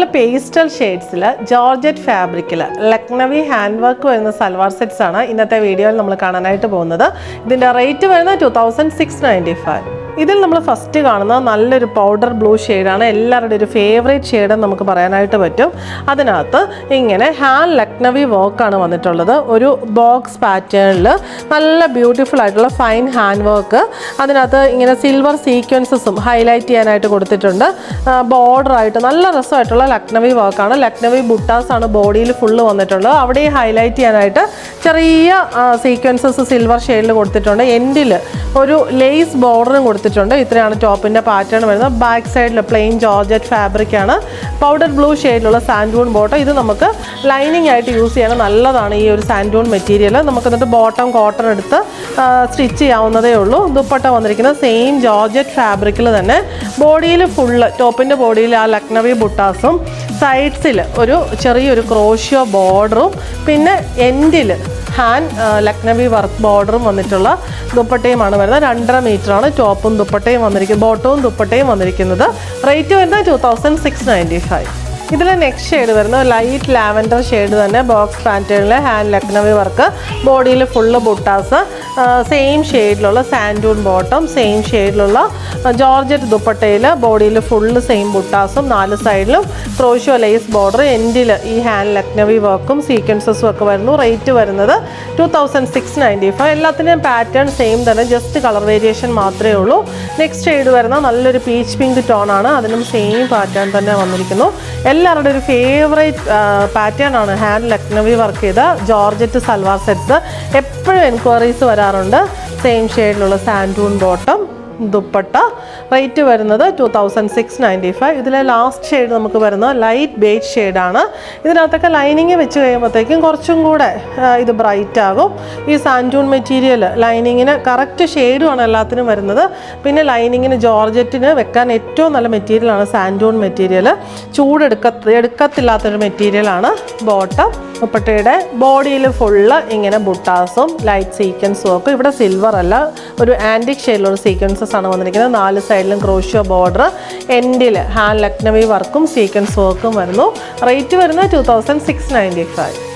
നല്ല pastel ഷെയ്ഡ്സിൽ georgette ഫാബ്രിക്കിൽ Lucknowi hand work വരുന്ന സൽവാർ സെറ്റ്സ് ആണ് ഇന്നത്തെ വീഡിയോയിൽ നമ്മൾ കാണാനായിട്ട് പോകുന്നത്. ഇതിൻ്റെ റേറ്റ് വരുന്നത് 2695. ഇതിൽ നമ്മൾ ഫസ്റ്റ് കാണുന്നത് നല്ലൊരു പൗഡർ ബ്ലൂ ഷെയ്ഡാണ്. എല്ലാവരുടെയും ഒരു ഫേവറേറ്റ് ഷെയ്ഡ് നമുക്ക് പറയാനായിട്ട് പറ്റും. അതിനകത്ത് ഇങ്ങനെ ഹാൻഡ് ലക്നവി വർക്കാണ് വന്നിട്ടുള്ളത്. ഒരു ബോക്സ് പാറ്റേണിൽ നല്ല ബ്യൂട്ടിഫുൾ ആയിട്ടുള്ള ഫൈൻ ഹാൻഡ് വർക്ക്. അതിനകത്ത് ഇങ്ങനെ സിൽവർ സീക്വൻസസും ഹൈലൈറ്റ് ചെയ്യാനായിട്ട് കൊടുത്തിട്ടുണ്ട്. ബോർഡറായിട്ട് നല്ല രസമായിട്ടുള്ള ലക്നവി വർക്കാണ്. ലക്നവി ബുട്ടാസാണ് ബോഡിയിൽ ഫുള്ള് വന്നിട്ടുള്ളത്. അവിടെ ഹൈലൈറ്റ് ചെയ്യാനായിട്ട് ചെറിയ സീക്വൻസസ് സിൽവർ ഷെയ്ഡിൽ കൊടുത്തിട്ടുണ്ട്. എൻഡിൽ ഒരു ലേസ് ബോർഡറും കൊടുത്തിട്ടുണ്ട്. ഇത്രയാണ് ടോപ്പിൻ്റെ പാറ്റേൺ വരുന്നത്. ബാക്ക് സൈഡിൽ പ്ലെയിൻ ജോർജറ്റ് ഫാബ്രിക് ആണ്. പൗഡർ ബ്ലൂ ഷെയ്ഡിലുള്ള സാൻഡൂൺ ബോട്ടം. ഇത് നമുക്ക് ലൈനിങ് ആയിട്ട് യൂസ് ചെയ്യാൻ നല്ലതാണ് ഈ ഒരു സാൻഡൂൺ മെറ്റീരിയൽ. നമുക്ക് എന്നിട്ട് ബോട്ടം കോട്ടൺ എടുത്ത് സ്റ്റിച്ച് ചെയ്യാവുന്നതേ ഉള്ളൂ. ദുപ്പട്ട വന്നിരിക്കുന്നത് സെയിം ജോർജറ്റ് ഫാബ്രിക്കിൽ തന്നെ. ബോഡിയിൽ ഫുള്ള് ടോപ്പിൻ്റെ ബോഡിയിൽ ആ ലക്നവി ബുട്ടാസും സൈഡ്സിൽ ഒരു ചെറിയൊരു ക്രോഷ്യോ ബോർഡറും പിന്നെ എൻഡിൽ ഹാൻഡ് ലക്നവി വർക്ക് ബോർഡറും വന്നിട്ടുള്ള ദുപ്പട്ടയുമാണ് വരുന്നത്. 2.5 മീറ്ററാണ് ടോപ്പും ദുപ്പട്ടയും വന്നിരിക്കുന്നത്. ബോട്ടവും ദുപ്പട്ടയും വന്നിരിക്കുന്നത്. റേറ്റ് വരുന്നത് 2695. ഇതിൽ നെക്സ്റ്റ് ഷെയ്ഡ് വരുന്നത് ലൈറ്റ് ലാവൻഡർ ഷെയ്ഡ് തന്നെ. ബോക്സ് പാറ്റേണിൽ ഹാൻഡ് ലക്നവി വർക്ക്. ബോഡിയിൽ ഫുള്ള് ബുട്ടാസ്. സെയിം ഷെയ്ഡിലുള്ള സാൻഡൂൺ ബോട്ടം. സെയിം ഷെയ്ഡിലുള്ള ജോർജറ്റ് ദുപ്പട്ടയിൽ ബോഡിയിൽ ഫുള്ള് സെയിം ബുട്ടാസും 4 സൈഡിലും ക്രോഷ്യോ ലേസ് ബോർഡർ. എൻഡിൽ ഈ ഹാൻഡ് ലക്നവി വർക്കും സീക്വൻസസും ഒക്കെ വരുന്നു. റേറ്റ് വരുന്നത് 2695. എല്ലാത്തിൻ്റെയും പാറ്റേൺ സെയിം തന്നെ, ജസ്റ്റ് കളർ വേരിയേഷൻ മാത്രമേ ഉള്ളൂ. നെക്സ്റ്റ് ഷെയ്ഡ് വരുന്ന നല്ലൊരു പീച്ച് പിങ്ക് ടോണാണ്. അതിനും സെയിം പാറ്റേൺ തന്നെ വന്നിരിക്കുന്നു. എല്ലാവരുടെ ഒരു ഫേവറേറ്റ് പാറ്റേൺ ആണ് ഹാൻഡ് ലക്നവി വർക്ക് ചെയ്ത ജോർജറ്റ് സൽവാർ സെറ്റ്സ്. എപ്പോഴും എൻക്വയറീസ് വരാറുണ്ട്. സെയിം ഷെയ്ഡിലുള്ള സാൻഡൂൺ ബോട്ടം, ദുപ്പട്ട. റേറ്റ് വരുന്നത് 2695. ഇതിലെ ലാസ്റ്റ് ഷെയ്ഡ് നമുക്ക് വരുന്നത് ലൈറ്റ് ബേജ് ഷെയ്ഡാണ്. ഇതിനകത്തൊക്കെ ലൈനിങ് വെച്ച് കഴിയുമ്പോഴത്തേക്കും കുറച്ചും കൂടെ ഇത് ബ്രൈറ്റ് ആകും. ഈ സാൻഡൂൺ മെറ്റീരിയൽ ലൈനിങ്ങിന് കറക്റ്റ് ഷെയ്ഡുമാണ് എല്ലാത്തിനും വരുന്നത്. പിന്നെ ലൈനിങ്ങിന് ജോർജറ്റിന് വെക്കാൻ ഏറ്റവും നല്ല മെറ്റീരിയലാണ് സാൻഡൂൺ മെറ്റീരിയൽ. എടുക്കത്തില്ലാത്തൊരു മെറ്റീരിയലാണ് ബോട്ടം. ദുപ്പട്ടയുടെ ബോഡിയിൽ ഫുള്ള് ഇങ്ങനെ ബുട്ടാസും ലൈറ്റ് സീക്വൻസും ഒക്കെ. ഇവിടെ സിൽവർ അല്ല, ഒരു ആൻറ്റിക് ഷെയ്ഡിലുള്ള സീക്വൻസസ് ആണ് വന്നിരിക്കുന്നത്. 4 സൈഡിലും ക്രോഷ്യോ ബോർഡർ. എൻഡിൽ ഹാൻഡ് ലക്നവി വർക്കും സീക്വൻസ് വർക്കും വരുന്നു. റേറ്റ് വരുന്നത് 2695.